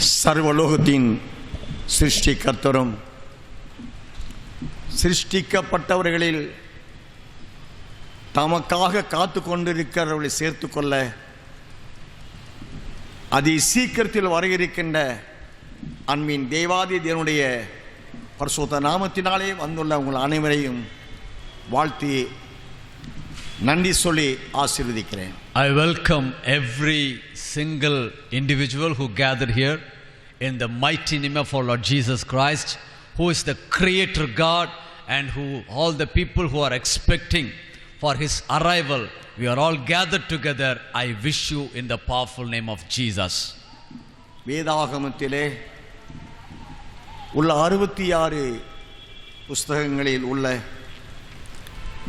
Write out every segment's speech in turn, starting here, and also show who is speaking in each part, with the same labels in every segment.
Speaker 1: சர்வலோகத்தின் சிருஷ்டிகர்த்தரும் சிருஷ்டிக்கப்பட்டவர்களில் தமக்காக காத்து கொண்டிருக்கிறவர்களை சேர்த்து கொள்ள அதி சீக்கிரத்தில் வர இருக்கின்ற அன்பின் தேவாதி தேவனுடைய பரிசுத்த நாமத்தினாலே வந்துள்ள உங்கள் அனைவரையும் வாழ்த்தி நன்றி சொல்லி ஆசீர்வதிக்கிறேன்.
Speaker 2: I welcome every single individual who gathered here in the mighty name of our Lord Jesus Christ, who is the Creator God, and who all the people who are expecting for His arrival. We are all gathered together. I wish you in the powerful name of Jesus.
Speaker 1: வேதாகமத்திலே உள்ள 66 புஸ்தகங்களில் உள்ள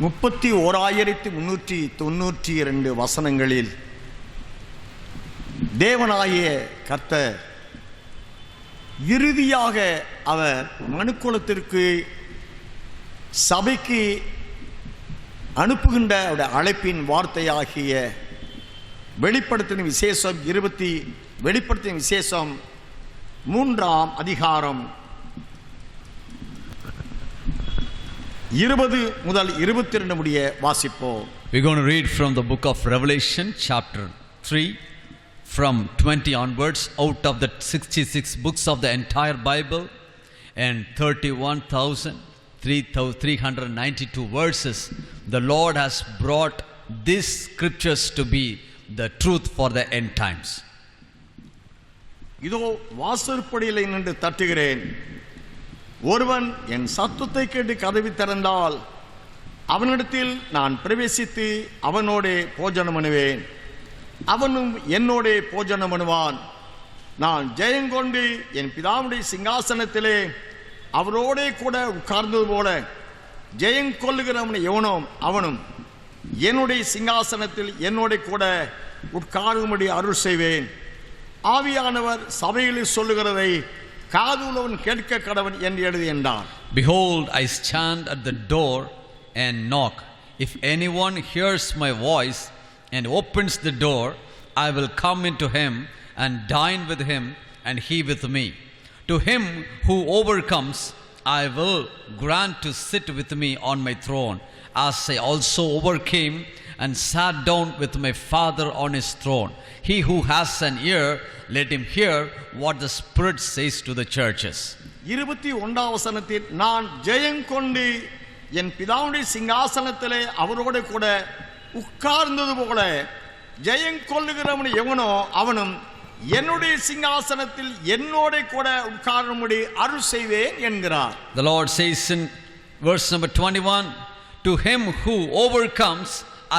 Speaker 1: 31,392 வசனங்களில் தேவனாகிய கர்த்தர் இறுதியாக அவர் மனுக்குலத்திற்கு சபைக்கு அனுப்புகின்ற அழைப்பின் வார்த்தையாகிய வெளிப்படுத்தின விசேஷம் 3ஆம் அதிகாரம் 20 முதல் 22 முடிய வாசிப்போம்.
Speaker 2: We're going to read from the book of Revelation chapter 3 from 20 onwards out of the 66 books of the entire Bible and 31,392 verses. The Lord has brought these scriptures to be the truth for the end times.
Speaker 1: இதோ வாசற்படியிலே நின்று தட்டுகிறேன். ஒருவன் என் சத்தத்தை கேட்டு கதவை திறந்தால் அவனிடத்தில் நான் பிரவேசித்து அவனோடே போஜனம் பண்ணுவேன், அவனும் என்னோடே போஜனம் பண்ணுவான். நான் ஜெயங்கொண்டு என் பிதாவுடைய சிங்காசனத்திலே அவரோடே கூட உட்கார்ந்தது போல ஜெயங்கொள்ளுகிறவன் எவனோ அவனும் என்னுடைய சிங்காசனத்தில் என்னோட கூட உட்காரும்படி அருள் செய்வேன். ஆவியானவர் சபைகளில் சொல்லுகிறதை காதுள்ளவன் கேட்க கடவன் என்று எழுதி என்றார்.
Speaker 2: Behold, I stand at the door and knock. If anyone hears my voice and opens the door, I will come into him and dine with him and he with me. To him who overcomes, I will grant to sit with me on my throne, as I also overcame and sat down with my Father on his throne. He who has an ear, let him hear what the Spirit says to the churches.
Speaker 1: 21ஆம் வசனத்தில் நான் ஜெயங்கொண்டு என் பிதாவுடைய சிங்காசனத்திலே அவரோடு கூட உட்கார்ந்தது போல ஜெயங்கொள்ளுகிறவன் எவனோ அவனும் என்னுடைய சிங்காசனத்தில் என்னோட கூட உட்காரும்படி அருள் செய்வேன் என்கிறார்.
Speaker 2: The Lord says in verse number 21, to him who overcomes,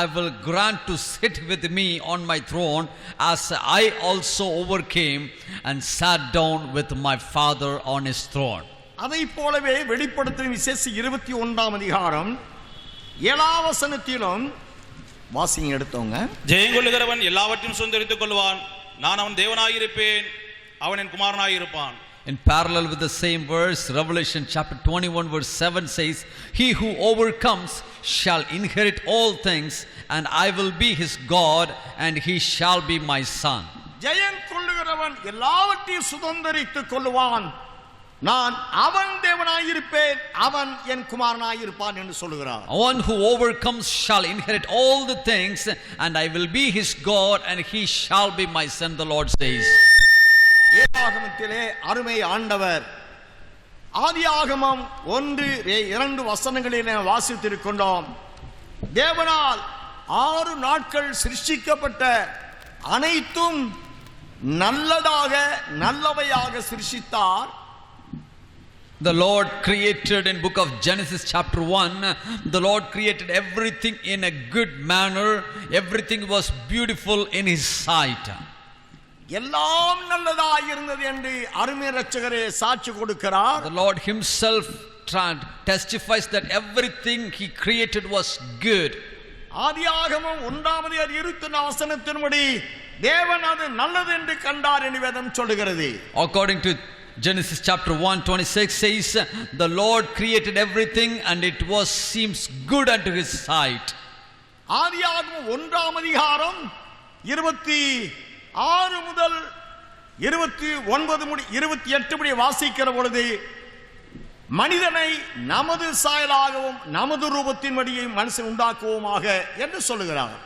Speaker 2: I will grant to sit with me on my throne, as I also overcame and sat down with my Father on his throne.
Speaker 1: அதை போலவே வெளிப்படுத்தின விசேஷம் 21ஆம் அதிகாரம் 7ஆம் வசனத்திலும் வாசிங்க எடுத்தோங்க.
Speaker 3: ஜெயங்கொள்ளுகிறவன் எல்லாவற்றையும் சுதந்தரித்துக் கொள்வான், நான் அவன் தேவனாயிருப்பேன், அவன் என் குமாரனாயிருப்பான்.
Speaker 2: In parallel with the same verse, Revelation chapter 21 verse 7 says, he who overcomes shall inherit all things, and I will be his God, and he shall be my son.
Speaker 1: ஜெயங்கொள்ளுகிறவன் எல்லாவற்றையும் சுதந்தரித்துக் கொள்வான், நான் அவன் தேவனாயிருப்பேன், அவன் என் குமாரனாயிருப்பான் என்று சொல்கிறார்.
Speaker 2: One who overcomes shall inherit all the things, and I will be his God, and he shall be my son, the Lord says.
Speaker 1: வேதாகமத்திலே அருமை ஆண்டவர் ஆதியாகமம் 1-2 வசனங்களிலே வாசித்திருக்கின்றோம். தேவனால் 6 நாட்கள் சிருஷ்டிக்கப்பட்ட அனைத்தும் நல்லவையாக சிருஷ்டித்தார்.
Speaker 2: The Lord created in book of Genesis chapter 1, the Lord created everything in a good manner. Everything was beautiful in his sight.
Speaker 1: எல்லாம் நல்லதாக இருந்தது என்று அருமை இரட்சகரே சாட்சி கொடுக்கிறார்.
Speaker 2: The Lord himself testifies that everything he created was good.
Speaker 1: ஆதியாகமம் 1ஆம் அதிகாரம் 24 வசனத்தின்படி தேவன் அது நல்லது என்று கண்டார் என்று வேதம் சொல்லுகிறது.
Speaker 2: According to Genesis chapter 1:26 says, the Lord created everything and it seems good unto his sight.
Speaker 1: ஆதியாகமம் 1ஆம் அதிகாரம் 26 முதல் 29-28 வாசிக்கிற பொழுது மனிதனை நமது சாயலாகவும் நமது ரூபத்தின்படியும் மனுஷன் உண்டாக்குவோமாக என்று சொல்லுகிறார்.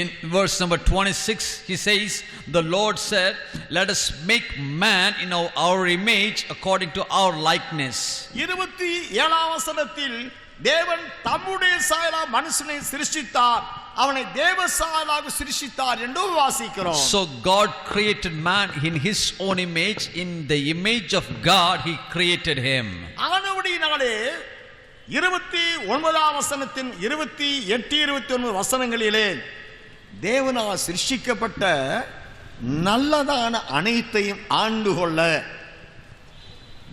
Speaker 2: In verse number 26, he says, the Lord said, let us make man in our image according to our likeness.
Speaker 1: 27 வசனத்தில் தேவன் தம்முடைய சாயலா மனுஷனை சிருஷ்டித்தார், அவனை தேவ சாயலாக சிருஷ்டித்தார் என்று வாசிக்கிறோம்.
Speaker 2: So God created man in his own image, in the image of God he created him.
Speaker 1: ஆனபடியினாலே 29 வசனத்தின் 28-29 வசனங்களிலே தேவனால் சிருஷ்டிக்கப்பட்ட நல்லதான அனைத்தையும் ஆண்டு கொள்ள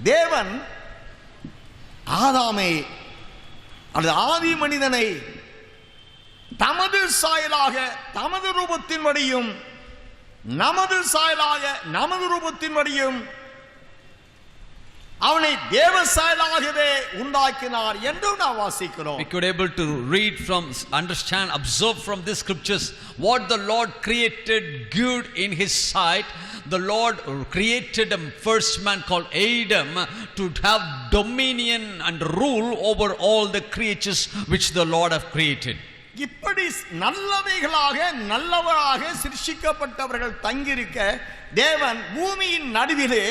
Speaker 1: தேவன் ஆதாமை அல்லது ஆதி மனிதனை தமது சாயலாக தமது ரூபத்தின்படியும் நமது சாயலாக நமது ரூபத்தின்படியும் அவனை தேவ சாயலாகவே உண்டாக்கினார் என்று நாம் வாசிக்கிறோம்.
Speaker 2: We could able to read from, understand, observe from these scriptures what the Lord created good in his sight. The Lord created a first man called Adam to have dominion and rule over all the creatures which the Lord have created.
Speaker 1: இப்படி நல்லவைகளாக நல்லவராக சிருஷ்டிக்கப்பட்டவர்கள் தங்கியிருக்க தேவன் பூமியின் நடுவிலே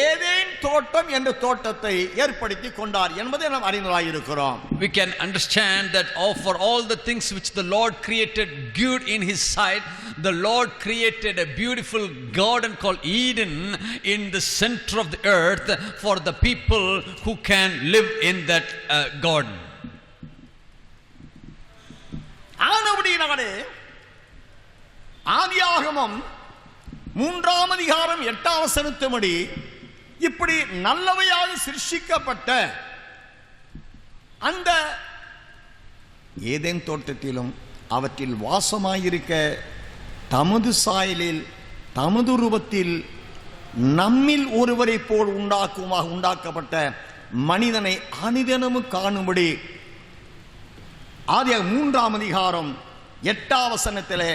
Speaker 1: Eden தோட்டம் என்ற தோட்டத்தை ஏற்படுத்தி கொண்டார் என்பதை நாம் அறிந்தவராயிருக்கிறோம்.
Speaker 2: We can understand that for all the things which the Lord created good in his sight, the Lord created a beautiful garden called Eden in the center of the earth for the people who can live in that garden.
Speaker 1: ஆனபடியினாலே ஆதியாகமம் 3 அதிகாரம் 8 வசனத்தின்படி இப்படி நல்லவையாக சிருஷ்டிக்கப்பட்ட அந்த Eden தோட்டத்திலும் அவற்றில் வாசமாயிருக்க தமது சாயலில் தமது ரூபத்தில் நம்மில் ஒருவரை போல் உண்டாக்கப்பட்ட மனிதனை அனுதினமும் காணும்படி ஆதியாகமம் 3 அதிகாரம் 8 வசனத்திலே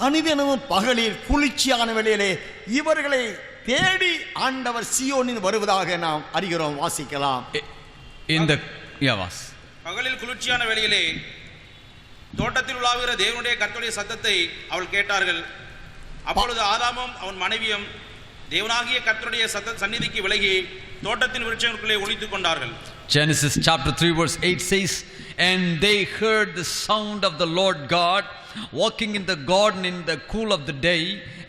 Speaker 1: அனுதினமும் பகலில் குளிர்ச்சியான வேளையிலே இவர்களை தேடி ஆண்டவர் சீயோனில் வருவதாக நாம் அறிகிறோம். வாசிக்கலாம்.
Speaker 3: பகலில் குளிர்ச்சியான வேளையிலே தோட்டத்தில் உலாவுகிற தேவனுடைய கர்த்தருடைய சத்தத்தை அவள் கேட்டார்கள். அப்பொழுது ஆதாமும் அவன் மனைவியும் தேவனாகிய கர்த்தருடைய சந்நிதிக்கு விலகி தோட்டத்தின் விருட்சங்களுக்குள்ளே ஒளித்துக் கொண்டார்கள்.
Speaker 2: Genesis chapter 3 verse 8 says, and they heard the sound of the Lord God walking in the garden in the cool of the day,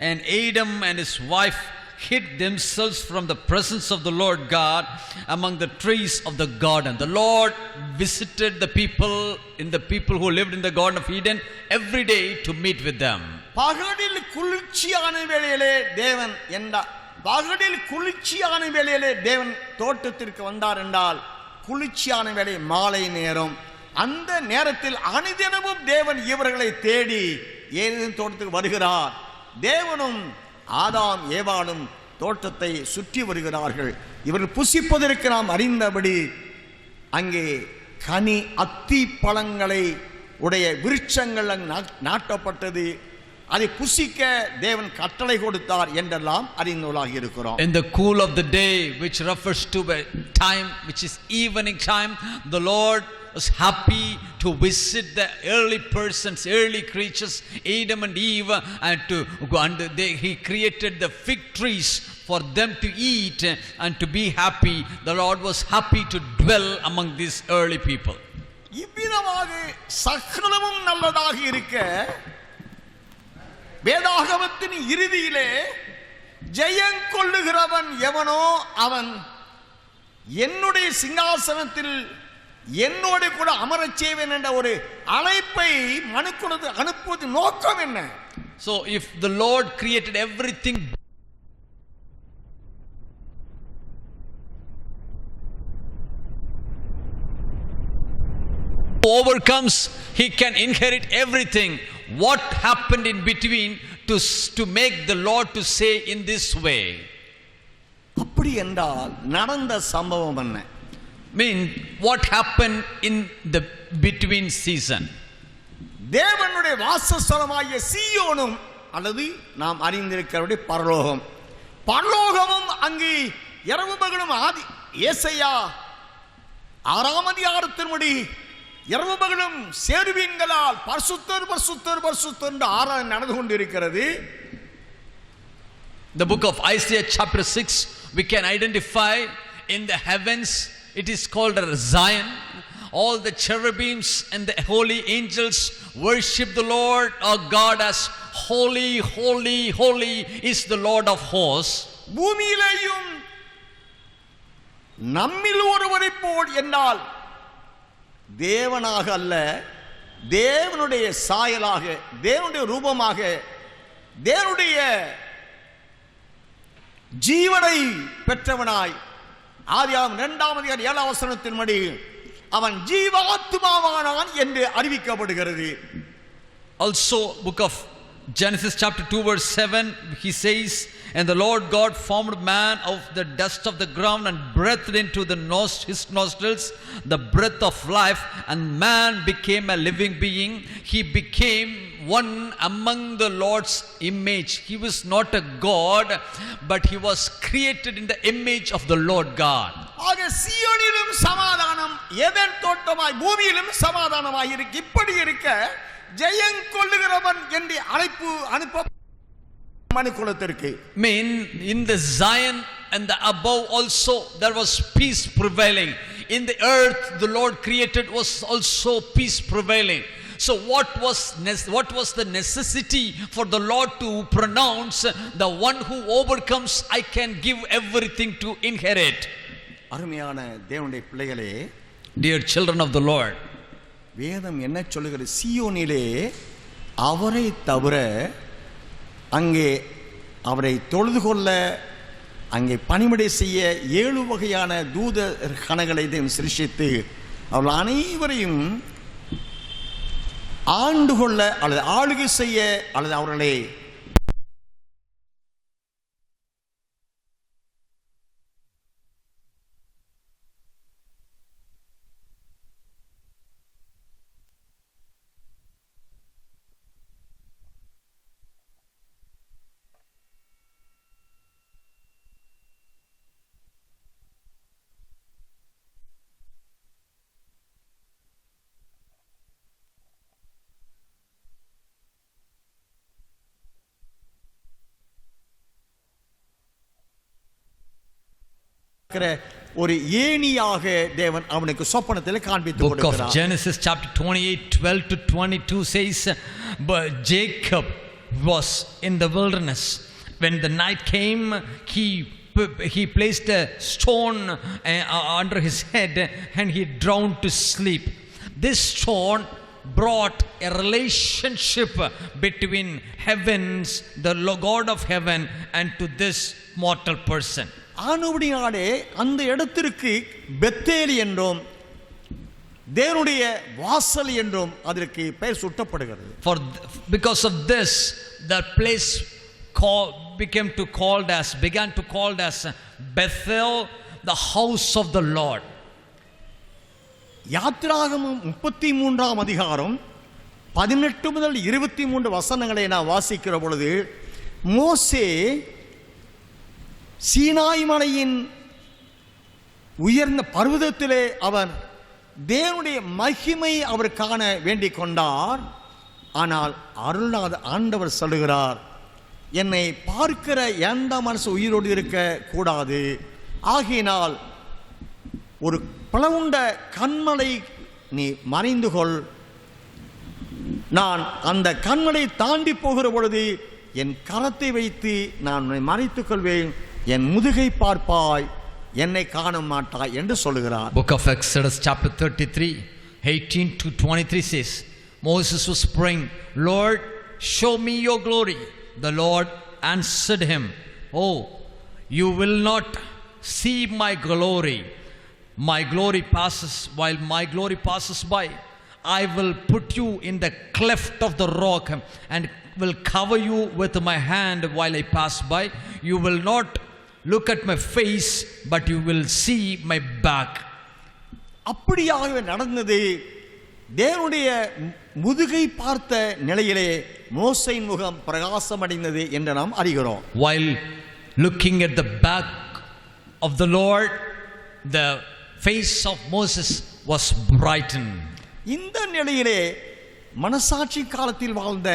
Speaker 2: and Adam and his wife hid themselves from the presence of the Lord God among the trees of the garden. The Lord visited the people who lived in the garden of Eden every day to meet with them.
Speaker 1: பகலில் குளிர்ச்சியான வேளையிலே தேவன் தோட்டத்திற்கு வந்தார் என்றால் குளிர்ச்சியான வேளை மாலை நேரம். அந்த நேரத்தில் அனுதினமும் தேவன் இவர்களை தேடி ஏதேன் தோட்டத்துக்கு வருகிறார். தேவனும் ஆதாம் ஏவாளும் தோட்டத்தை சுற்றி வருகிறார்கள். இவர்கள் புசிப்பதற்கு நாம் அறிந்தபடி அங்கே கனி அத்தி பழங்களை உடைய விருட்சங்கள் நாட்டப்பட்டது. அதை புசிக்க தேவன் கட்டளை கொடுத்தார் என்றெல்லாம் அறிந்தவர்களாக இருக்கிறோம்.
Speaker 2: In the cool of the day, which refers to a time which is evening time, the Lord was happy to visit the early persons, early creatures, Adam and Eve, and he created the fig trees for them to eat and to be happy. The Lord was happy to dwell among these early people.
Speaker 1: இவ்விதமாக சகலமும் நல்லதாக இருக்க வேதாகமத்தின் இறுதியிலே ஜெயம் கொள்ளுகிறவன் எவனோ அவன் என்னுடைய சிங்காசனத்தில் என்னோடு கூட அமரச் செய்வேன் என்ற ஒரு அழைப்பை மனுக்குலத்து அனுப்புவது நோக்கம் என்ன?
Speaker 2: So if the Lord created everything overcomes, he can inherit everything. What happened in between to make the Lord to say in this way?
Speaker 1: அப்படி என்றால் நடந்த சம்பவம் என்ன?
Speaker 2: Mean what happened in the between season?
Speaker 1: தேவனுடைய வாசஸ்தலமாகிய சீயோனும் அல்லது நாம் அறிந்திருக்கிறபடி பரலோகம் பரலோகமும் அங்கு இரவு பகலும் ஆதி ஏசாயா 6ஆம் அதிகாரத்தின்படி இரவு பகலும் சேருவீன்களால் பரிசுத்தர் பரிசுத்தர் பரிசுத்தர் என்று ஆராதனை நடந்து கொண்டிருக்கிறது.
Speaker 2: The book of Isaiah chapter 6, we can identify in the heavens, it is called Zion. All the cherubims and the holy angels worship the Lord our God as holy, holy, holy is the Lord of hosts.
Speaker 1: பூமியிலேயும் நம்மில் ஒருவரை போல் என்னால் தேவனாக அல்ல, தேவனுடைய சாயலாக, தேவனுடைய ரூபமாக, தேவனுடைய ஜீவனை பெற்றவனாய் ஆதியாகமம் 2ஆம் அதிகாரம் 7ஆம் வசனத்தின்படி அவன் ஜீவாத்மாவானான் என்று அறிவிக்கப்படுகிறது.
Speaker 2: Also book of Genesis chapter 2 verse 7, he says, and the Lord God formed man of the dust of the ground and breathed into his nostrils the breath of life, and man became a living being. He became one among the Lord's image. He was not a God, but he was created in the image of the Lord God.
Speaker 1: ஆக சீயோனிலும் சமாதானம், Eden தோட்டமாய் பூமியிலும் சமாதானமாய் இருக்கு. இப்படி இருக்க ஜெயம் கொள்ளுகிறவன் என்று அழைப்பு அனுப்ப மனுக்குலத்திற்கு.
Speaker 2: Mean in the Zion and the above also there was peace prevailing. In the earth the Lord created was also peace prevailing. So what was the necessity for the Lord to pronounce, the one who overcomes I can give everything to inherit?
Speaker 1: அருமையான தேவனுடைய பிள்ளைகளே,
Speaker 2: dear children of the Lord,
Speaker 1: வேதம் என்ன சொல்லுகிறது? சீயோனிலே அவரை தவிர அங்கே அவரை தொழுது கொள்ள அங்கே பணிவிடை செய்ய 7 வகையான தூத கணங்களை சிருஷ்டித்து அவர்கள் அனைவரையும் ஆண்டு கொள்ள அல்லது ஆளுகை செய்ய அல்லது அவர்களை ஒரு ஏணியாக தேவன் அவனுக்கு சொப்பனத்தில் காண்பித்து கொடுக்கிறார்.
Speaker 2: Book of Genesis chapter 28:12 to 22 says, but Jacob was in the wilderness. When the night came, he placed a stone under his head and he drowned to sleep. This stone brought a relationship between heavens, the God of heaven, and to this mortal person.
Speaker 1: ஆனபடியாலே அந்த இடத்திற்கு Bethel என்றும் தேவனுடைய வாசல் என்றும் அதற்கு பெயர் சூட்டப்படுகிறது.
Speaker 2: Because of this, that place began to called as Bethel, the house of the Lord. யாத்திராகமம் 33ஆம் அதிகாரம் 18 முதல் 23 வசனங்களை நான் வாசிக்கிற பொழுது, மோசே சீனாய் மலையின் உயர்ந்த பர்வதத்திலே அவர் தேவனுடைய மகிமை அவர் காண வேண்டிக் கொண்டார். ஆனால் அருளாத ஆண்டவர் சொல்லுகிறார், என்னை பார்க்கிற எந்த மனசு உயிரோடு இருக்க கூடாது, ஆகையினால் ஒரு பிளவுண்ட கண்மலை நீ மறைந்து கொள், நான் அந்த கண்மலை தாண்டி போகிற பொழுது என் கரத்தை வைத்து நான் மறைத்துக் கொள்வேன், என் முதுகை பார்ப்பாய், என்னை காண மாட்டாய் என்று சொல்லுகிறார். Book of Exodus chapter 33:18 to 23 says, Moses was praying, Lord, show me your glory. The Lord answered him, oh, you will not see my glory. My glory passes, while my glory passes by. I will put you in the cleft of the rock and will cover you with my hand while I pass by. You will not look at my face, but you will see my back.
Speaker 1: அப்படியாகவே நடந்தது. தேவனுடைய முதுகை பார்த்த நிலையிலே மோசேயின் முகம் பிரகாசம் அடைந்தது என்று நாம் அறிகிறோம்.
Speaker 2: While Looking at the back of the Lord, the face of Moses was brightened.
Speaker 1: இந்த நிலையிலே மனசாட்சி காலத்தில் வாழ்ந்த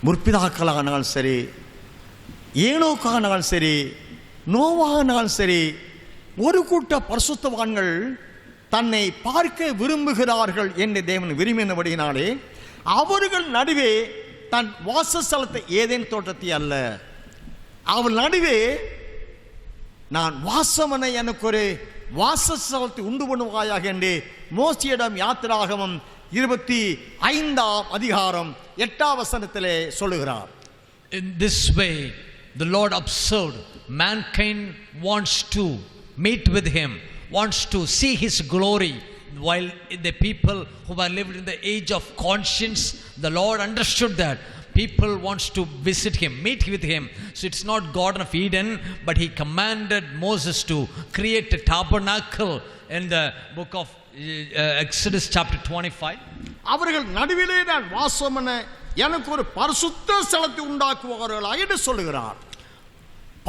Speaker 1: முற்பிதாக்களானாலும் சரி, ஏனோக்கானாலும் சரி, நோவானாலும் சரி, ஒரு கூட்ட பரிசுத்தவான்கள் தன்னை பார்க்க விரும்புகிறார்கள் என்று தேவன் விரும்பினபடியினாலே அவர்கள் நடுவே தன் வாசஸ்தலத்தை ஏதேன் தோட்டத்தை அல்ல, அவள் நடுவே நான் வாசமனை எனக்கு ஒரு வாசஸ்தலத்தை உண்டு பண்ணுவாயாக என்று மோசேயிடம் யாத்திராகமம் 25 சொல்லுகிறார்.
Speaker 2: In this way, the Lord observed mankind wants to meet with him, wants to see his glory. While the people who were lived in the age of conscience, the Lord understood that people wants to visit him, meet with him. So it's not Garden of Eden, but he commanded Moses to create a tabernacle in the book of Exodus chapter 25.
Speaker 1: அவர்கள் நடுவிலே நான் வாசமன எனக்கு ஒரு பரிசுத்த ஸ்தலத்தை உண்டாக்குவார்களாக என்று சொல்லுகிறார்.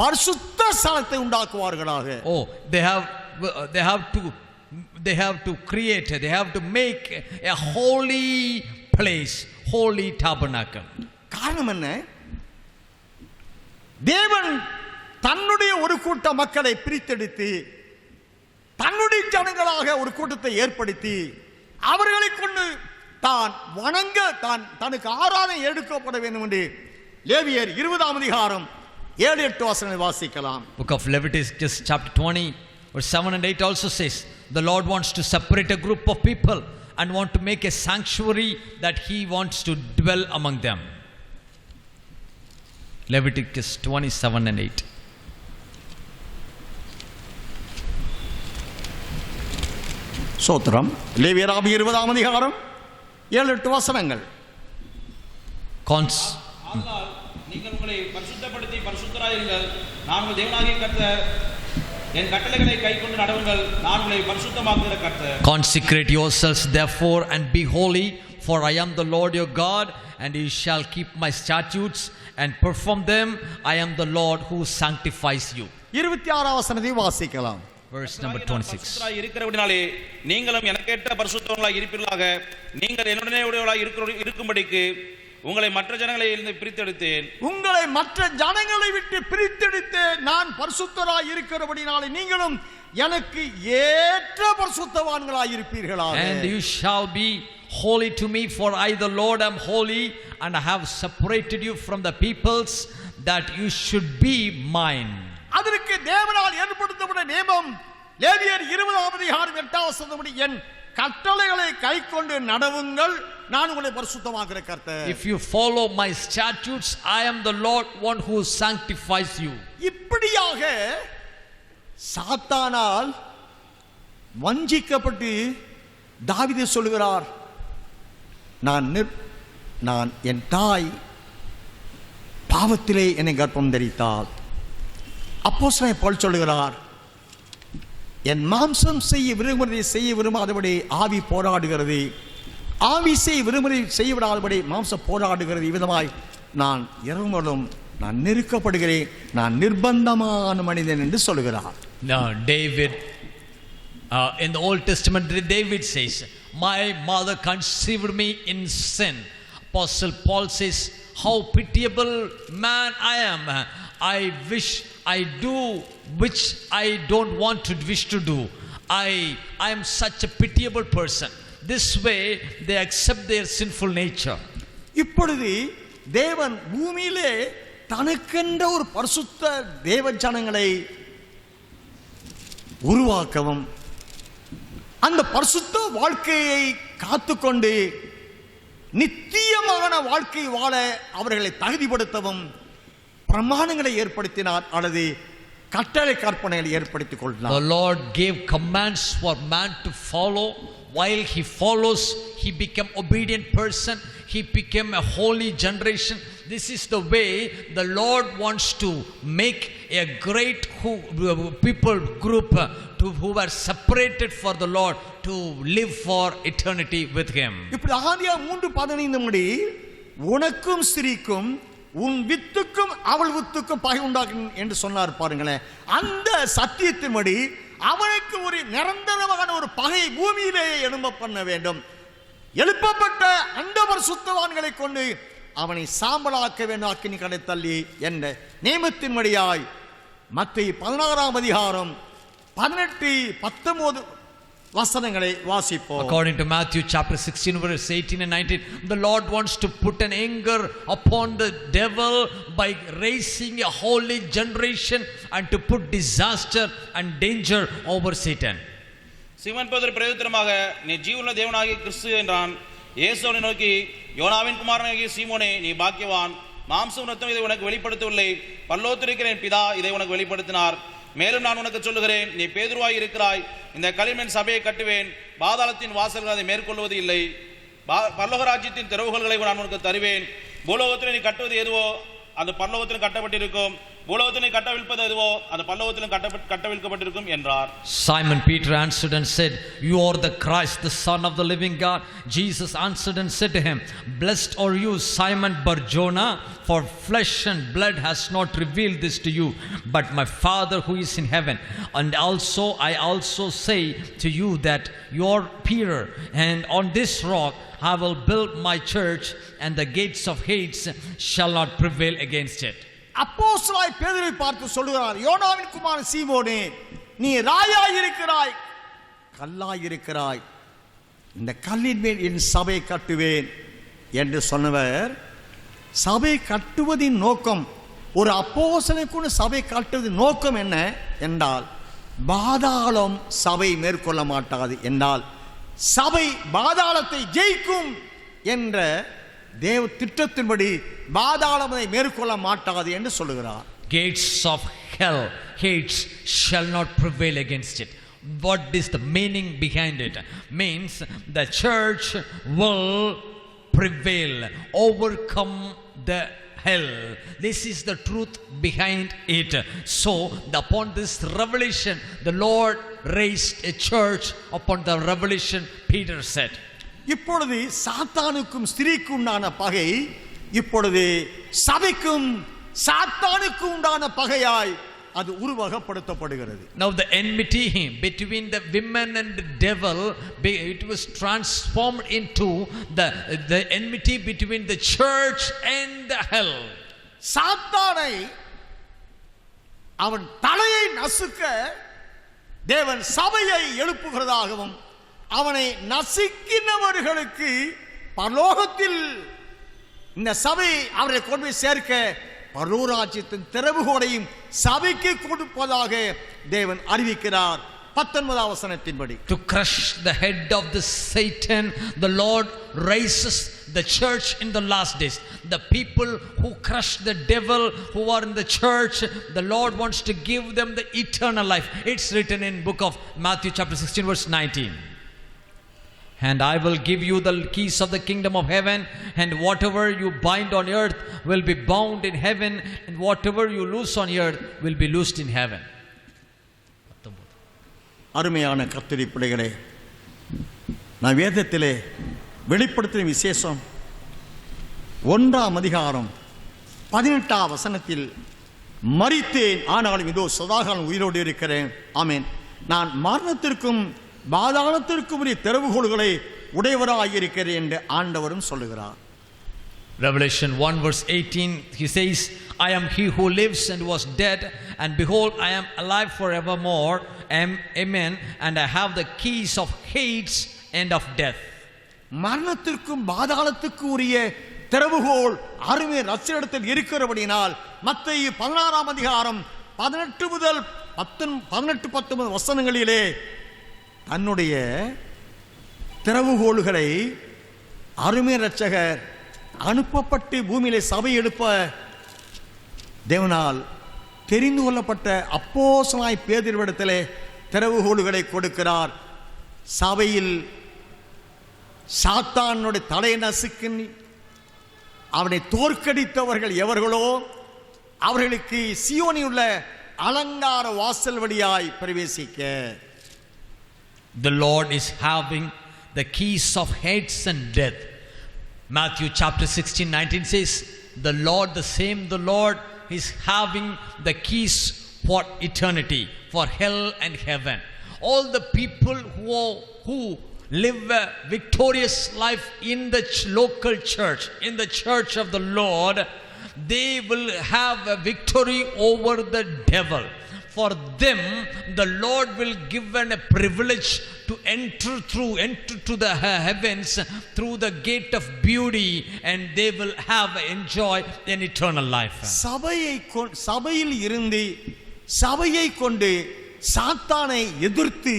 Speaker 1: பரிசுத்த ஸ்தலத்தை உண்டாக்குவார்களாக.
Speaker 2: Oh, they have to create, they have to make a holy place, holy tabernacle.
Speaker 1: காரணம் என்ன? தேவன் தன்னுடைய ஒரு கூட்ட மக்களை பிரித்தெடுத்து தன்னுடைய ஜனங்களாக ஒரு கூட்டத்தை ஏற்படுத்தி அவர்களை கொண்டு தான் வணங்க தனக்கு ஆராதனை எடுக்கப்பட வேண்டும் என்று லேவியர் 20 வாசிக்கலாம்.
Speaker 2: Book of Leviticus chapter 20 verse 7 and 8 also says the Lord wants to separate a group of people and want to make a sanctuary that he wants to dwell among them. Leviticus 27 and 8.
Speaker 1: சோத்திரம். லேவியராகமம் 20 வசனங்கள்.
Speaker 3: ஆதலால் நீங்கள் உங்களை பரிசுத்தப்படுத்தி பரிசுத்தராயிருங்கள், நான் உங்கள் தேவனாகிய கர்த்தர், என் கட்டளைகளை கைக்கொண்டு நடவுங்கள், நான் உங்களை பரிசுத்தமாக்குகிற கர்த்தர்.
Speaker 2: Consecrate yourselves therefore and be holy, for I am the Lord your God, and you shall keep my statutes and perform them. I am the Lord who sanctifies you.
Speaker 1: 26 வசனத்தை வாசிக்கலாம்.
Speaker 2: Verse number 26.
Speaker 3: இருக்கிறபடினாலே நீங்களும் எனக்கேற்ற பரிசுத்தவங்களாய் இருப்பீர்களாக, நீங்கள் என்னுடனே உடையவர்களாய் இருக்கும்படிக்கு உங்களை மற்ற ஜனங்களை பிரித்தெடுத்தேன்.
Speaker 1: உங்களை மற்ற ஜனங்களை விட்டு பிரித்தெடுத்தேன். நான் பரிசுத்தராய் இருக்கிறபடினாலே நீங்களும் எனக்கு ஏற்ற பரிசுத்தவான்களாய் இருப்பீர்களாக.
Speaker 2: And you shall be holy to me, for I the Lord am holy, and I have separated you from the peoples, that you should be mine.
Speaker 1: அதற்கு தேவனால் ஏற்படுத்தப்பட்ட நியமம் லேவியர் 20 என் கட்டளைகளை கைக்கொண்டு நடவுங்கள், நான் உங்களை பரிசுத்தமாக்குகிற கர்த்தர்.
Speaker 2: If you follow my statutes, I am the Lord, one who sanctifies you.
Speaker 1: இப்படியாக சாத்தானால் வஞ்சிக்கப்பட்டு தாவீது சொல்கிறார், நான் என் தாய் பாவத்திலே என்னை கர்ப்பம் தரித்தாள். அப்போஸ்தலன் பவுல் சொல்கிறார், என் மாம்சம் செய்ய விரும்புவதை செய்ய விரும்பாதபடி ஆவி போராடுகிறது, ஆவி செய்ய விரும்புவதை செய்ய விடாதபடி மாம்சம் போராடுகிறது. இவ்விதமாய் நான் இரவும் நான் நெருக்கப்படுகிறேன், நான் நிர்பந்தமான மனிதன் என்று சொல்கிறார்.
Speaker 2: Now David, in the Old Testament, David says, my mother conceived me in sin. Apostle Paul says, how pitiable man I am. I wish I do which I don't want to wish to do. I am such a pitiable person. This way they accept their sinful nature.
Speaker 1: இப்பொழுது தேவன் பூமியிலே தனக்கென்ற ஒரு பரிசுத்த தேவ ஜனங்களை உருவாக்கவும் அந்த பரிசுத்த வாழ்க்கையை காத்துக்கொண்டு நித்தியமான வாழ்க்கை வாழ அவர்களை தகுதிப்படுத்தவும் பிரமாணங்களை ஏற்படுத்தினார், அல்லது கட்டளை கற்பனைகளை ஏற்படுத்திக் கொண்டார்.
Speaker 2: The Lord gave commands for man to follow. While he follows, he became obedient person, he became a holy generation. This is the way the Lord wants to make a great people group who were separated for the Lord to live for eternity with him.
Speaker 1: இப்படி ஆதியாகமம் 3:15 படி உனக்கும் ஸ்திரீக்கும் உன் வித்துக்கும் அவள் வித்துக்கும் பகை உண்டாகும் என்று சொன்னார் பாருங்களேன். அந்த சத்தியத்தின்படி அவனுக்கு ஒரு நிரந்தரமான ஒரு பகை பூமியிலேயே எழும்ப பண்ண வேண்டும். எழுப்பப்பட்ட அண்டவர் சுத்தவான்களை கொண்டு அவனை சாம்பலாக்க வேண்டும், அக்கினி கடை தள்ளி என்ற நியமத்தின்படியாய் மத்தேயு 16ஆம் அதிகாரம் 18-19 வசனங்களை வாசிப்போம்.
Speaker 2: According to Matthew chapter 16 verse 18 and 19, the Lord wants to put an anger upon the devil by raising a holy generation and to put disaster and danger over Satan.
Speaker 3: சீமோன் பேதுரு பிரதியுத்தரமாக, நீ ஜீவனுள்ள தேவனாகிய கிறிஸ்து என்றான். இயேசு அவனை நோக்கி, யோனாவின் குமாரனாகிய சீமோனே, நீ பாக்கியவான். மாம்சம் ரத்தம் இதை உனக்கு வெளிப்படுத்தவில்லை, பரலோகத்தில் இருக்கிற என் பிதா இதை உனக்கு வெளிப்படுத்தினார். மேலும் நான் உனக்கு சொல்லுகிறேன், நீ பேதுருவாய் இருக்கிறாய், இந்த களிமண் சபையை கட்டுவேன், பாதாளத்தின் வாசல்கள் அதை மேற்கொள்வது இல்லை. பரலோக ராஜ்யத்தின் திறவுகோல்களை நான் உனக்கு தருவேன். பூலோகத்தில் நீ கட்டுவது எதுவோ அது பரலோகத்திலும் கட்டப்பட்டிருக்கும், பூலோகத்திலும் கட்டவிழ்ப்பது எதுவோ அது பரலோகத்திலும் கட்டவிழ்க்கப்பட்டிருக்கும் என்றார்.
Speaker 2: Simon Peter answered and said, you are the Christ, the Son of the living God. Jesus answered and said to him, blessed are you, Simon Bar-Jonah, for flesh and blood has not revealed this to you, but my Father who is in heaven. And also I also say to you that you are Peter, and on this rock I will build my church, and the gates of Hades shall not prevail against it.
Speaker 1: அப்போஸ்தலனாய் பேதுருவை பார்த்து சொல்லுகிறார், யோனாவின் குமாரன் சீமோனே, நீ ராயாய் இருக்கிறாய், கல்லாய் இருக்கிறாய், இந்த கல்லின் மேல் என் சபை கட்டுவேன் என்று சொன்னவர், சபை கட்டுவதின் நோக்கம், ஒரு அப்போஸ்தலனுக்கு சபை கட்டுவதின் நோக்கம் என்ன என்றால், பாதாளம் சபை மேற்கொள்ள மாட்டாது என்றால், சபை பாதாளத்தை ஜெயிக்கும் என்ற தேவ திட்டத்தின்படி பாதாளம் அதை மேற்கொள்ள மாட்டாது என்று சொல்லுகிறார்.
Speaker 2: Gates of hell, Hades shall not prevail against it. What is the meaning behind it? Means the church will prevail, overcome the hell. This is the truth behind it. So upon this revelation, the Lord raised a church. Upon the revelation, Peter said.
Speaker 1: இப்பொழுது சாத்தானுக்கும் ஸ்திரீக்கும் உண்டான பகை இப்பொழுது சபைக்கும் சாத்தானுக்கும் உண்டான பகையாய் அது உருவகப்படுத்தப்படுகிறது.
Speaker 2: Now the enmity between the women and the devil, it was transformed into the enmity between the church and the hell.
Speaker 1: சாத்தானை அவன் தலையை நசுக்க தேவன் சபையை எழுப்புகிறதாகவும், அவனை நசுக்கினவர்களுக்கு பரலோகத்தில் இந்த சபை அவரை கொண்டு போய் சேர்க்க பரலோகராஜ்யத்தின் திறவுகோலையும் சபைக்கு கொடுப்பதாக தேவன் அறிவிக்கிறார். 19ஆம் வசனத்தின்படி,
Speaker 2: to crush the head of the Satan, the Lord raises the church in the last days. The people who crush the devil, who are in the church, the Lord wants to give them the eternal life. It's written in book of Matthew chapter 16 verse 19. And I will give you the keys of the kingdom of heaven, and whatever you bind on earth will be bound in heaven, and whatever you loose on earth will be loosed in heaven.
Speaker 1: அருமையான கர்த்தருடைய பிள்ளைகளே, நான் வேதத்திலே வெளிப்படுத்தின விசேஷம் 1ஆம் அதிகாரம் 18ஆம் வசனத்தில், மரித்தேன் ஆனாலும் இதோ சதாகாலம் உயிரோடு இருக்கிறேன், ஆமென், நான் மரணத்திற்கும் பாதாளத்திற்கும் உரிய திறவுகோல்களை உடையவராயிருக்கிறேன் என்று ஆண்டவரும் சொல்லுகிறார்.
Speaker 2: Revelation 1 verse 18, he says, I am he who lives and was dead, and behold, I am alive forevermore, amen, and I have the keys of Hades and of death.
Speaker 1: மரணத்திற்கும் பாதாளத்துக்கும் உரிய திறவுகோல் அருமை ரட்சகரிடத்தில் இருக்கிறபடினால் மத்தேயு 16ஆம் அதிகாரம் 18 முதல் 19 வசனங்களிலே தன்னுடைய திறவுகோல்களை அருமை ரட்சகர் அனுப்பப்பட்டு பூமியிலே சபை எழுப்ப தேவனால் தெரிந்து கொள்ளப்பட்ட அப்போஸ்தலனாய் பேதுருவிடத்திலே திறவுகோல்களை கொடுக்கிறார். சபையில் சாத்தானுடைய தலையை நசுக்கி அவனை தோற்கடித்தவர்கள் எவர்களோ அவர்களுக்கு சீயோனில் உள்ள அலங்கார வாசல் வழியாய் பிரவேசிக்க.
Speaker 2: The Lord is having the keys of Hades and death. Matthew chapter 16:19 says, the Lord, the same the Lord is having the keys for eternity, for hell and heaven. All the people who live a victorious life in the local church, in the church of the Lord, they will have a victory over the devil. For them, the Lord will give a privilege to enter to the heavens through the gate of beauty, and they will enjoy an eternal life.
Speaker 1: சபையில் இருந்து சபையை கொண்டு சாத்தானை எதிர்த்து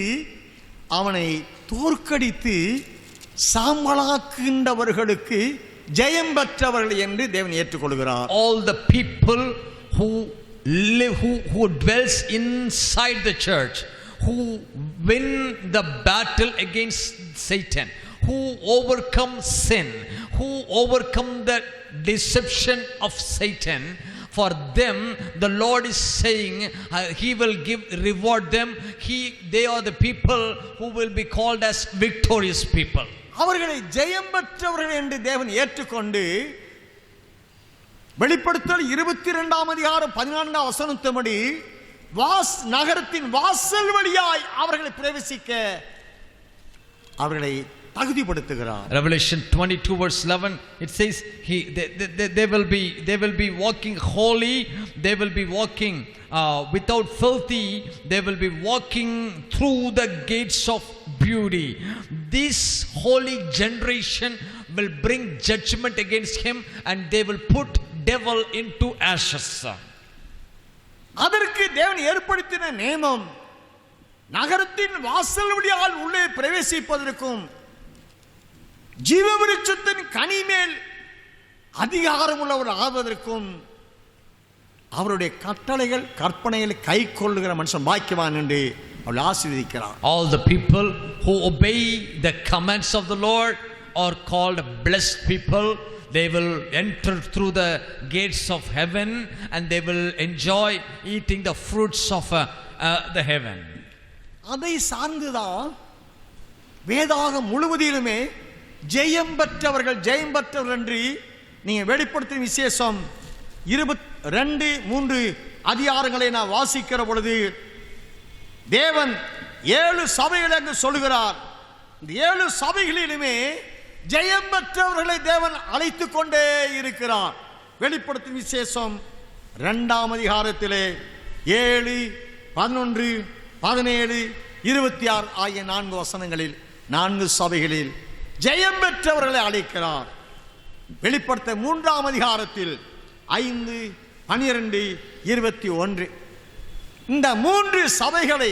Speaker 1: அவனை தோற்கடித்து சாம்பலாக்குகின்றவர்களுக்கு ஜெயம் பெற்றவர்கள் என்று தேவன் ஏற்றுக்கொள்கிறார்.
Speaker 2: All the people who live, who dwells inside the church, who win the battle against Satan, who overcome sin, who overcome the deception of Satan, for them the Lord is saying he will reward them. They are the people who will be called as victorious people.
Speaker 1: அவர்களை ஜெயம் பெற்றவர்கள் என்று தேவன் ஏற்றுக்கொண்டு வெளிப்படுத்தல் 22ஆம் அதிகாரம் 14ஆம் வசனத்தின்படி நகரத்தின் வாசல் வழியாய் அவர்களை பிரவேசிக்க அவர்களை தகுதிப்படுத்துகிறார்.
Speaker 2: Revelation 22 verse 11, it says they will be walking holy, they will be walking without filthy, they will be walking through the gates of beauty. This holy generation will bring judgment against him, and they will put devil into ashes.
Speaker 1: அதற்கு தேவன் ஏற்படுத்தின நியமம் நகரத்தின் வாசல் வழியால் உள்ளே பிரவேசிப்பதற்கும் ஜீவவிருட்சத்தின் கனி மேல் அதிகாரம் உள்ளவர் ஆவதற்கும் அவருடைய கட்டளைகள் கற்பனைகளை கை கொள்ளுகிற மனுஷன் பாக்கியவான் என்று அவள் ஆசீர்வதிக்கிறார்.
Speaker 2: All the people who obey the commands of the Lord are called blessed people. They will enter through the gates of heaven, and they will enjoy eating the fruits of the heaven.
Speaker 1: அதை சார்ந்துதான் வேதாகம் முழுவதிலுமே ஜெயம் பெற்றவர்கள் என்று நீங்க வெளிப்படுத்தும் விசேஷம் 22-3 அதிகாரங்களை நான் வாசிக்கிற பொழுது தேவன் 7 சபைகளை அங்கு சொல்லுகிறார். இந்த 7 சபைகளிலுமே ஜெயம் பெற்றவர்களை தேவன் அழைத்துக் கொண்டே இருக்கிறார். வெளிப்படுத்தும் விசேஷம் 2ஆம் அதிகாரத்திலே 7, 11, 17, 26 ஆகிய 4 வசனங்களில் 4 சபைகளில் ஜெயம் பெற்றவர்களை அழைக்கிறார். வெளிப்படுத்த 3ஆம் அதிகாரத்தில் 5, 12, 21 இந்த 3 சபைகளை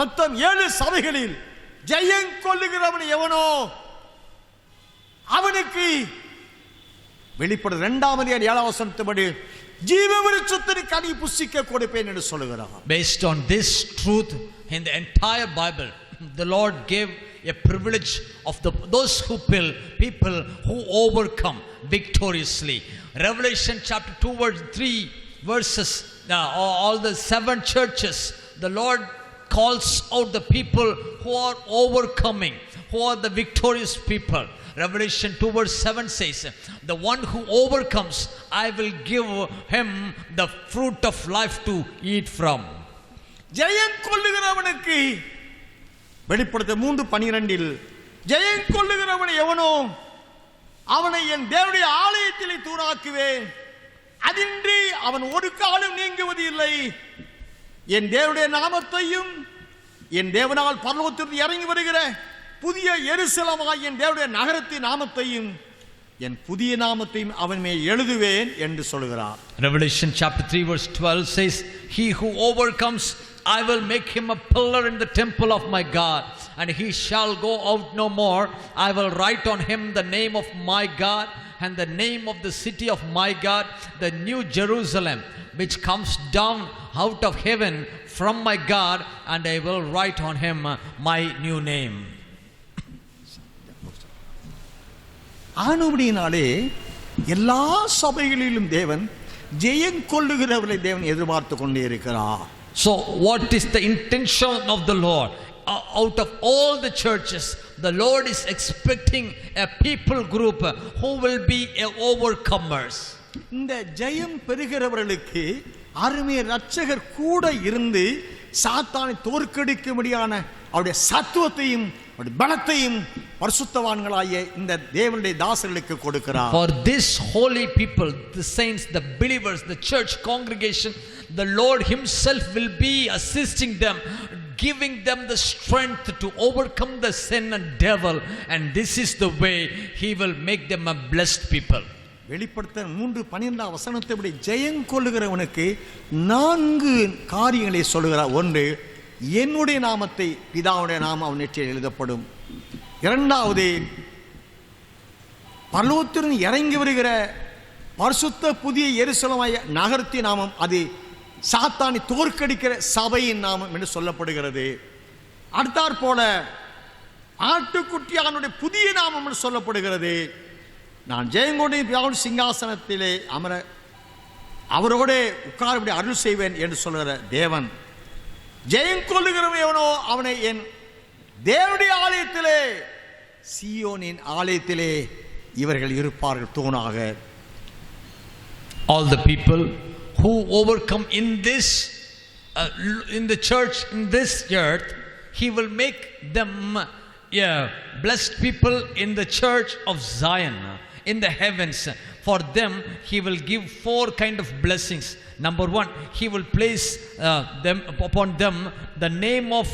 Speaker 1: மொத்தம் 7 சபைகளில் ஜெயம் கொள்ளுகிறவன் எவனோ அவனுக்கு வெளிப்பட 2ஆம் அதிகாரம் 7ஆம் வசனத்தின்படி ஜீவவிருட்சத்தின் கனி புசிக்க கொடுப்பேன் என்று சொல்கிறார்.
Speaker 2: Based on this truth in the entire Bible, the Lord gave a privilege of those people who overcome victoriously. Revelation chapter 2 verse 3 verses, all the 7 churches, the Lord calls out the people who are overcoming, who are the victorious people. Revelation 2 verse 7 says, the one who overcomes, I will give him the fruit of life to eat from.
Speaker 1: ஜெயம் கொள்ளுகிறவனுக்கு வெளிப்படுத்த 3:12 ஜெயம் கொள்ளுகிறவன் எவனோ அவனை என் தேவனுடைய ஆலயத்திலே தூராக்குவேன், அதின்றி அவன் ஒரு காலம் நீங்குவது இல்லை. என் தேவனுடைய நாமத்தையும் என் தேவனால் பரலோகத்திலிருந்து இறங்கி வருகிற புதிய எருசலேமாகிய என் தேவனுடைய நகரத்தின் நாமத்தையும் என் புதிய நாமத்தையும் அவன் மேல் எழுதுவேன் என்று சொல்கிறார்.
Speaker 2: Revelation chapter 3 verse 12 says, he who overcomes, I will make him a pillar in the temple of my God, and he shall go out no more. I will write on him the name of my God and the name of the city of my God, the new Jerusalem, which comes down out of heaven from my God, and I will write on him my new name.
Speaker 1: ஆனபடியினாலே எல்லா சபைகளிலும் தேவன் ஜெயம் கொள்ளுகிறவர்களை தேவன் எதிர்பார்த்து கொண்டே இருக்கிறார்.
Speaker 2: So what is the intention of the Lord? Out of all the churches, the Lord is expecting a people group who will be overcomers.
Speaker 1: இந்த ஜெயம் பெறுகிறவர்களுக்கு அருமை இரட்சகர் கூட இருந்து சாத்தானை தோற்கடிக்கும்படியான அவருடைய சத்துவத்தையும் அவருடைய பலத்தையும் பரிசுத்தவான்களாகிய இந்த தேவனுடைய தாசர்களுக்கு கொடுக்கிறார்.
Speaker 2: For this holy people, the saints, the believers, the church congregation, the Lord himself will be assisting them, giving them the strength to overcome the sin and devil, and this is the way he will make them a blessed people.
Speaker 1: வெளிப்படுத்த 3:12 வசனத்தைப்படி ஜெயம் கொள்ளுகிறவனுக்கு 4 காரியங்களை சொல்லுகிறார். ஒன்று, என்னுடைய நாமத்தை பிதாவுடைய நாமம் அவன் நெற்றியில் எழுதப்படும். இரண்டாவது, பரலோகத்திலிருந்து இறங்கி வருகிற பரிசுத்த புதிய எருசலேமாகிய நகரத்தின் நாமம், அது சாத்தானை தோற்கடிக்கிற சபையின் நாமம் என்று சொல்லப்படுகிறது. அடுத்தாற் போல ஆட்டுக்குட்டியானுடைய புதிய நாமம் என்று சொல்லப்படுகிறது. நான் ஜெயங்கொண்ட பிதாவின் சிங்காசனத்திலே அமர அவரோடு உட்காரபடி அருள் செய்வேன் என்று சொல்கிற தேவன், ஜெயம் கொள்ளுகிறவனோ அவனை என் தேவனுடைய ஆலயத்திலே, சீயோனின் ஆலயத்திலே இவர்கள் இருப்பார்கள் தூணாக.
Speaker 2: All the people who overcome in this in the church, in this earth, he will make them blessed people in the church of Zion, in the heavens. For them he will give 4 kind of blessings. Number 1, he will place them upon them the name of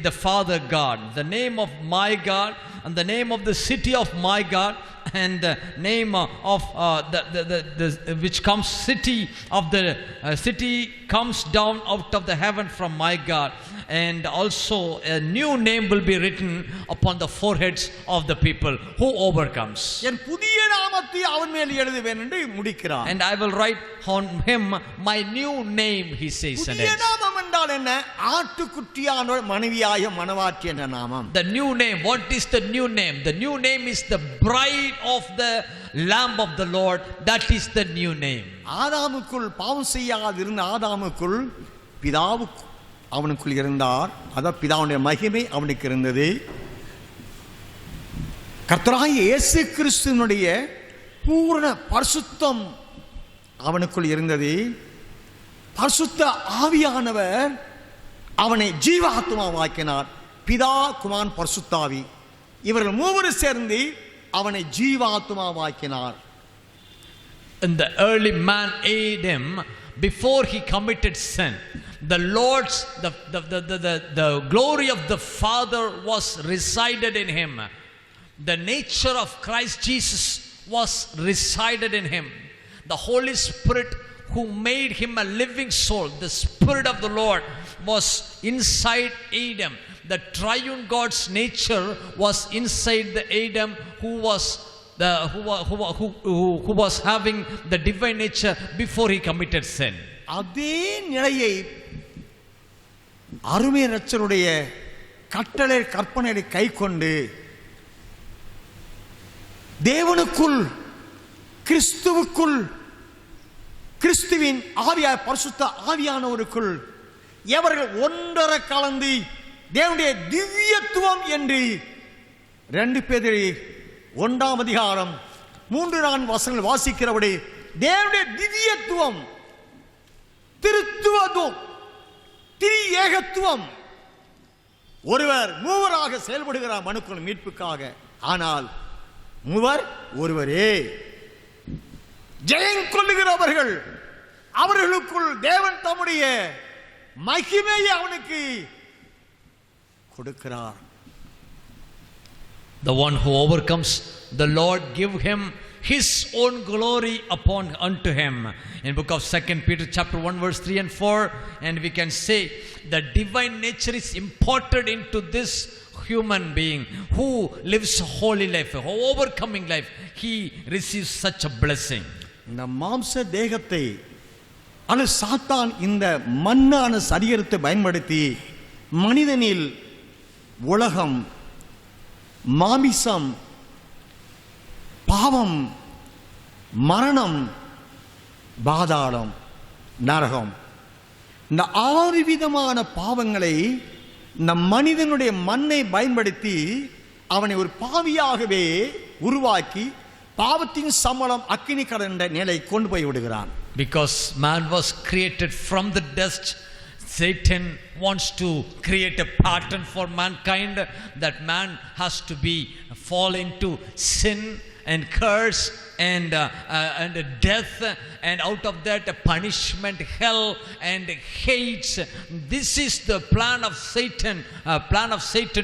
Speaker 2: the Father God, the name of my God, and the name of the city of my God, and the name of the which comes city of the city comes down out of the heaven from my God. And also a new name will be written upon the foreheads of the people who overcomes.
Speaker 1: என் புதிய நாமத்தை அவன் மேல் எழுதுவேன் என்று முடிக்கிறார்.
Speaker 2: And I will write on him my new name, he says.
Speaker 1: புதிய நாமம் என்றால் என்ன? ஆட்டுக்குட்டியான மனைவியாய மணவாட்டி என்ற நாமம்.
Speaker 2: The new name, what is the new name? The new name is the bride of the Lamb of the Lord. That is the new name.
Speaker 1: ஆதாமுக்குள் பாவம் செய்யாதிருந்த ஆதாமுக்குள் பிதாவு அவனுக்குள் இருந்தார். அதான் பிதாவுடைய மகிமை அவனுக்கு இருந்தது. கர்த்தராகிய இயேசு கிறிஸ்துவினுடைய பூரண பரிசுத்தம் அவனுக்குள் இருந்தது. பரிசுத்த ஆவியானவர் அவனை ஜீவாத்மாவாக்கினார். பிதா, குமாரன், பரிசுத்தாவி இவர்கள் மூவரும் சேர்ந்து அவனை ஜீவாத்மாவாக்கினார்.
Speaker 2: And the early man Adam, before he committed sin, the Lord's the glory of the Father was resided in him. The nature of Christ Jesus was resided in him. The Holy Spirit who made him a living soul, the Spirit of the Lord was inside Adam. The triune God's nature was inside the Adam who was having the divine nature before he committed sin.
Speaker 1: அதே நிலையை அருமை இரட்சகருடைய கட்டளை கற்பனையை கைக்கொண்டு தேவனுக்குள் கிறிஸ்துவுக்குள் கிறிஸ்துவின் ஆவியாய் பரிசுத்த ஆவியானவருக்குள் எவர்கள் ஒன்றர கலந்து தேவனுடைய திவ்யத்துவம் என்று 2 பேதுரு 1ஆம் அதிகாரம் 3-4 வசனங்கள் வாசிக்கிறபடி தேவனுடைய திவ்யத்துவம், திருத்துவம், திரு ஏகத்துவம், ஒருவர் மூவராக செயல்படுகிறார் மனுக்குள் மீட்புக்காக. ஆனால் மூவர் ஒருவரே. ஜெயம் கொள்ளுகிறவர்கள் அவர்களுக்குள் தேவன் தம்முடைய மகிமையை அவனுக்கு கொடுக்கிறார்.
Speaker 2: The one who overcomes, the Lord give him his own glory upon unto him. In book of 2 Peter chapter 1 verse 3 and 4, and we can say the divine nature is imparted into this human being who lives a holy life, a overcoming life. He receives such a blessing.
Speaker 1: இந்த மாம்ச தேகத்தை அல்லது சாத்தான் இந்த மண்ணான சரீரத்தை பயன்படுத்தி மனிதனில் உலகம், மாமிசம், பாவம், மரணம், பாதாளம், நரகம், இந்த 6 விதமான பாவங்களை இந்த மனிதனுடைய மண்ணை பயன்படுத்தி அவனை ஒரு பாவியாகவே உருவாக்கி பாவத்தின் சம்பளம் அக்கினி கடல் என்ற நிலை கொண்டு போய் விடுகிறான்.
Speaker 2: Because man was created from the dust, Satan wants to create a pattern for mankind that man has to be fall into sin and curse and death, and out of that punishment, hell and hates. This is the plan of Satan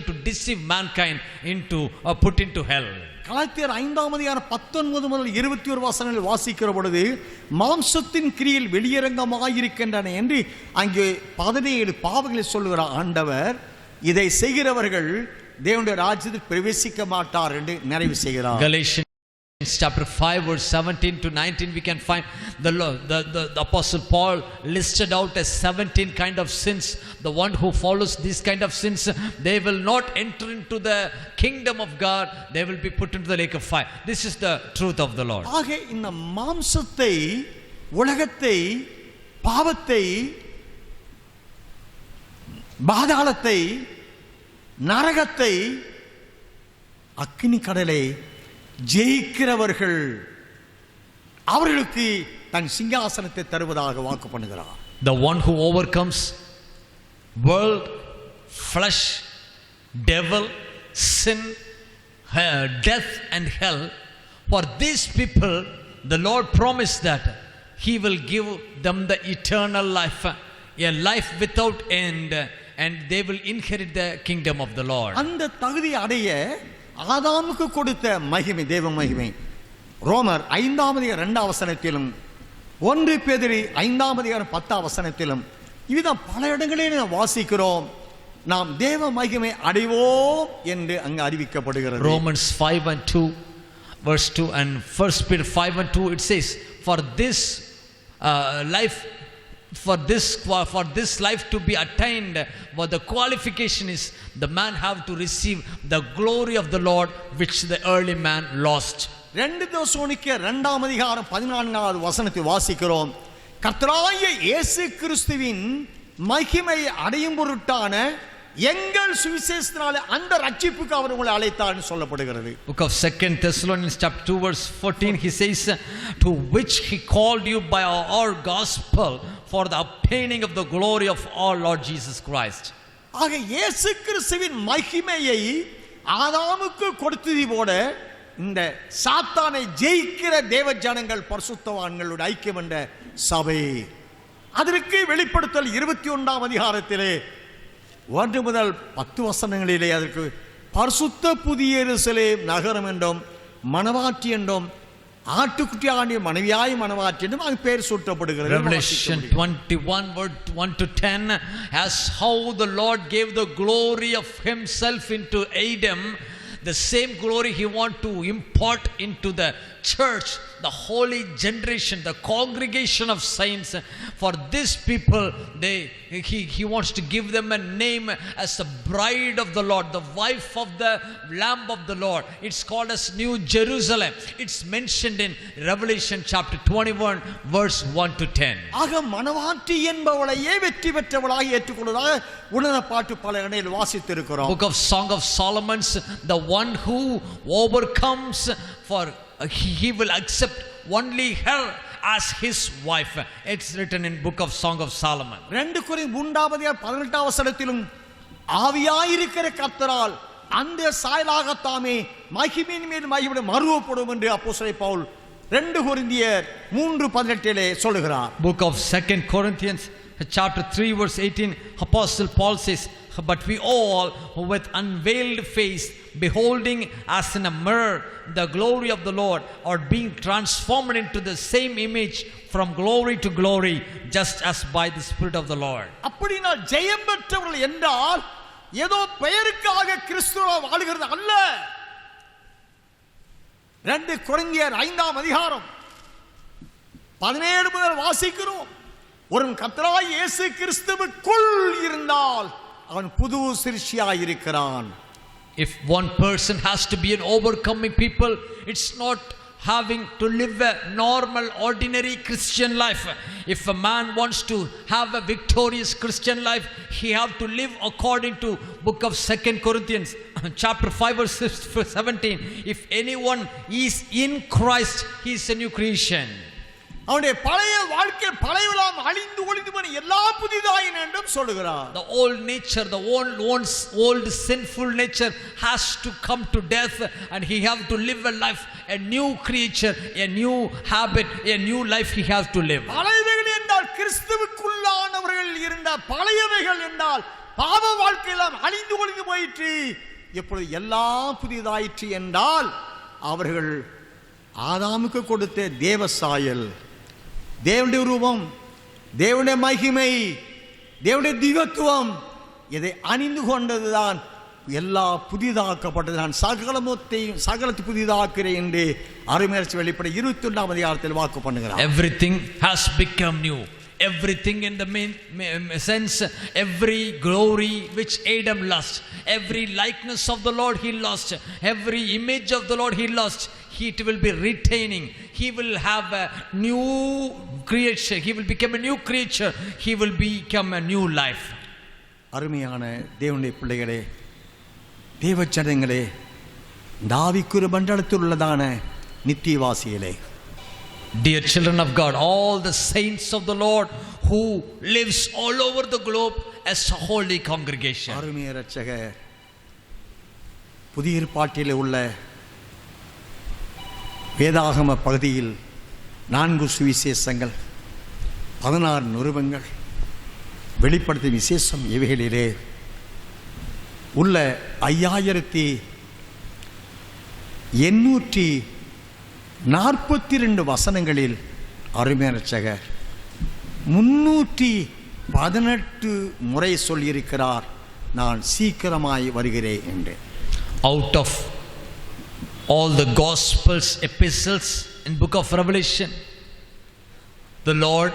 Speaker 2: to deceive mankind into put into hell.
Speaker 1: கலாத்தியர் 5:19 முதல் 21 வசனங்களில் வாசிக்கிற பொழுது மாம்சத்தின் கிரியில் வெளியரங்கமாயிருக்கின்றன என்று அங்கே 17 பாவங்களை சொல்லுகிற ஆண்டவர், இதை செய்கிறவர்கள் தேவனுடைய ராஜ்யத்தில் பிரவேசிக்க மாட்டார் என்று நிறைவு செய்கிறார்.
Speaker 2: Galatians chapter 5 verse 17 to 19 we can find the apostle Paul listed out as 17 kind of sins. The one who follows these kind of sins, they will not enter into the kingdom of God, they will be put into the lake of fire. This is the truth of the Lord.
Speaker 1: ஆக இந்த மாம்சத்தை, உலகத்தை, பாவத்தை, பாதாளத்தை, நரகத்தை, அக்கினி கடலை ஜெயிக்கிறவர்கள் அவர்களுக்கு தன் சிங்காசனத்தை தருவதாக வாக்கு பண்ணுகிறார்.
Speaker 2: The one who overcomes world, flesh, devil, sin, death and hell, for these people the Lord promised that he will give them the eternal life, a life without end, and they will inherit the kingdom of the Lord.
Speaker 1: அந்த தகுதி அடைய ஆதாமுக்கு கொடுத்த மகிமை, தேவ மகிமை ரோமர் 5:2 வசனத்திலும் 1 பேதுரு 5:10 வசனத்திலும் இவ்விதம் பல இடங்களில் நாம் வாசிக்கிறோம். நாம் தேவ மகிமை அடைவோம் என்று அங்கு அறிவிக்கப்படுகிறது.
Speaker 2: Romans 5:2 verse 2 and 1 Peter 5:2 it says, for this life to be attained, what the qualification is, the man have to receive the glory of the Lord which the early man lost.
Speaker 1: 2 தெசலோனிக்கேயர் 2:14 வசனத்தை வாசிக்கிறோம். கர்த்தராகிய இயேசு கிறிஸ்துவின் மகிமை அடையும் பொருட்டான எங்கள் சுவிசேஷத்தினாலே அந்த ரட்சிப்புக்கு அவர் உங்களை அழைத்தார்னு சொல்லப்படுகிறது.
Speaker 2: Book of 2 Thessalonians chapter 2 verse 14 he says, to which he called you by our gospel for the obtaining of the glory of our Lord Jesus Christ.
Speaker 1: ஆக இயேசு கிறிஸ்துவின் மகிமையை ஆதாமுக்கு கொடுத்தது போல இந்த சாத்தானை ஜெயிக்கிற தேவ ஜனங்கள் பரிசுத்தவான்களுடைய ஐக்கியம் என்ற சபை, அதற்கு வெளிப்படுத்தல் 21 அதிகாரத்திலே 1 முதல் 10 வசனங்களிலே அதற்கு பரிசுத்த புதிய எருசலேம் நகரம் என்றும் மணவாட்டி என்றும் ஆட்டுக்குட்டியாண்டிய மனைவியாய் மணவாட்டி என்றும் அது பெயர் சூட்டப்படுகிறது.
Speaker 2: Revelation 21 verse 1 to 10, as how the Lord gave the glory of himself into Adam, the same glory he want to impart into the church, the holy generation, the congregation of saints. For these people, he wants to give them a name as the bride of the Lord, the wife of the Lamb of the Lord. It's called as New Jerusalem. It's mentioned in Revelation chapter 21 verse 1 to 10.
Speaker 1: ஆக மணவாட்டி என்பவளையே வெற்றி பெற்றவளாக ஏற்றுக்கொள்வதாக உன்னத பாட்டு பல இடங்களில் வாசித்திருக்கிறோம்.
Speaker 2: Book of Song of Solomon, the one who overcomes, for he will accept only her as his wife. It's written in Book of Song of Solomon.
Speaker 1: 2 கொரிந்தியர் 3:18 வசனத்திலும் ஆவியாயிருக்கிற கர்த்தரால் அந்த சாயலாகத்தாமே மகிமையின் மேல் மகிமை மறுவப்படும் என்று அப்போஸ்தலன் பவுல் 2 கொரிந்தியர் 3:18 சொல்லுகிறார்.
Speaker 2: Book of 2 Corinthians chapter 3 verse 18, Apostle Paul says, but we all with unveiled face, beholding as in a mirror the glory of the Lord, are being transformed into the same image from glory to glory, just as by the Spirit of the Lord.
Speaker 1: அப்படினா ஜெயம் பெற்றவர்கள் என்றால் ஏதோ பெயருக்காக கிறிஸ்துவை வாழுகிறது அல்ல. 2 கொரிந்தியர் 5 அதிகாரம் 17 முதல் வாசிக்கிறோம். ஒரு கர்த்தராகிய இயேசு கிறிஸ்துவுக்குள் இருந்தால் அவன் புது சிருஷ்டியாய் இருக்கிறான்.
Speaker 2: If one person has to be an overcoming people, it's not having to live a normal, ordinary Christian life. If a man wants to have a victorious Christian life, he have to live according to book of 2 Corinthians chapter 5 verse 17. If anyone is in Christ, he is a new creation.
Speaker 1: அவனுடைய பழைய வாழ்க்கை பழையவெல்லாம் அழிந்து ஒழிந்து போன எல்லாம் புதிதாயின என்றும் சொல்லுகிறார்.
Speaker 2: The old nature, the old sinful nature has to come to death, and he have to live a life, a new creature, a new habit, a new life he has to live.
Speaker 1: பழையவைகள் என்றால் கிறிஸ்துவுக்குள்ளானவர்கள் இருந்த பழையவைகள் என்றால் பாவ வாழ்க்கையெல்லாம் அழிந்து ஒழிந்து போயிற்று. எப்பொழுது எல்லாம் புதிதாயிற்று என்றால் அவர்கள் ஆதாமுக்கு கொடுத்த தேவ சாயல், தேவனுடைய ரூபம், தேவனுடைய மகிமை, தேவனுடைய திவ்யத்துவம் இதை அணிந்து கொண்டதுதான் எல்லா புதிதாக்கப்பட்டது. நான் சகலத்தை புதிதாக்குறேன் என்று அருமையரசு வெளிப்படை 21ஆம் அதிகாரத்தில் வாக்கு பண்ணுகிறார்.
Speaker 2: Everything has become new. Everything in the main sense, every glory which Adam lost, every likeness of the Lord he lost, every image of the Lord he lost, it will be retaining. He will have a new creature. He will become a new creature. He will become a new life.
Speaker 1: அருமையான தேவனுடைய பிள்ளைகளே, தேவச்சனங்களே, தாவிக்குரிய மண்டலத்தில் உள்ளதான நித்தியவாசிகளே,
Speaker 2: dear children of God, all the saints of the Lord who lives all over the globe as a holy congregation.
Speaker 1: அருமைய இரட்சகர் புதிய ஏற்பாட்டிலே உள்ள வேதாகம பகுதியில் 4 சுவிசேஷங்கள், 16 நிருபங்கள், வெளிப்படுத்தும் விசேஷம் இவைகளிலே உள்ள 5842 வசனங்களில் அருமையான இரட்சகர் 318 முறை சொல்லியிருக்கிறார், நான் சீக்கிரமாய் வருகிறேன் என்று.
Speaker 2: Out of all the Gospels, epistles in book of Revelation, the Lord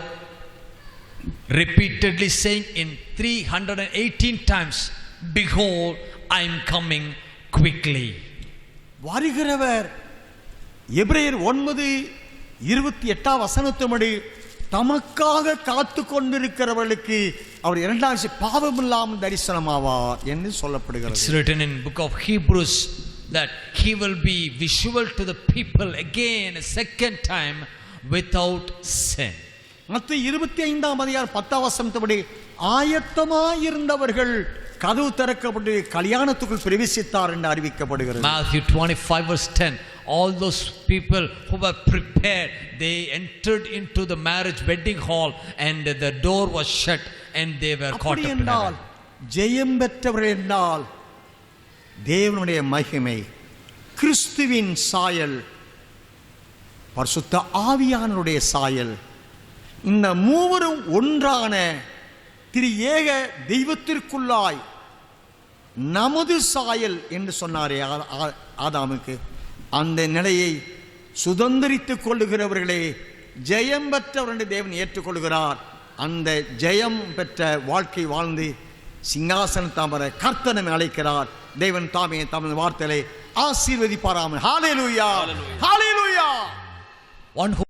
Speaker 2: repeatedly saying in 318 times, behold, I am coming quickly.
Speaker 1: வருகிறவர் எபிரேயர் 9:28 வசனத்தின்படி தமக்காக காத்து கொண்டிருக்கிறவர்களுக்கு அவர் இரண்டாம் பாவமில்லாமல் தரிசனமாவார் என்று சொல்லப்படுகிறது.
Speaker 2: It's written in book of Hebrews that he will be visual to the people again a second time without sin.
Speaker 1: மத்தேயு 25ஆம் அதிகாரம் 10ஆம் வசனத்தின்படி ஆயத்தமாயிருந்தவர்கள் கதவு திறக்கப்பட்டு கல்யாணத்துக்குள் பிரவேசித்தார் என்று அறிவிக்கப்படுகிறது.
Speaker 2: Matthew 25 verse 10, all those people who were prepared, they entered into the marriage wedding hall and the door was shut and they were caught up in heaven.
Speaker 1: ஜெயம் பெற்றவர்கள் என்றால் தேவனுடைய மகிமை, கிறிஸ்துவின் சாயல், பரிசுத்த ஆவியானவருடைய சாயல், இந்த மூவரும் ஒன்றான திரு ஏக தெய்வத்திற்குள்ளாய் நமது சாயல் என்று சொன்னாரே ஆதாமுக்கு, அந்த நிலையை சுதந்திரித்துக் கொள்ளுகிறவர்களே ஜெயம் பெற்றவர் என்று தேவன் ஏற்றுக்கொள்கிறார். அந்த ஜெயம் பெற்ற வாழ்க்கை வாழ்ந்து சிங்காசனம் வர கர்த்தனை அழைக்கிறார். தேவன் தாமே தமது வார்த்தையை ஆசீர்வதிப்பாராம். ஹல்லேலூயா, ஹல்லேலூயா.
Speaker 2: One who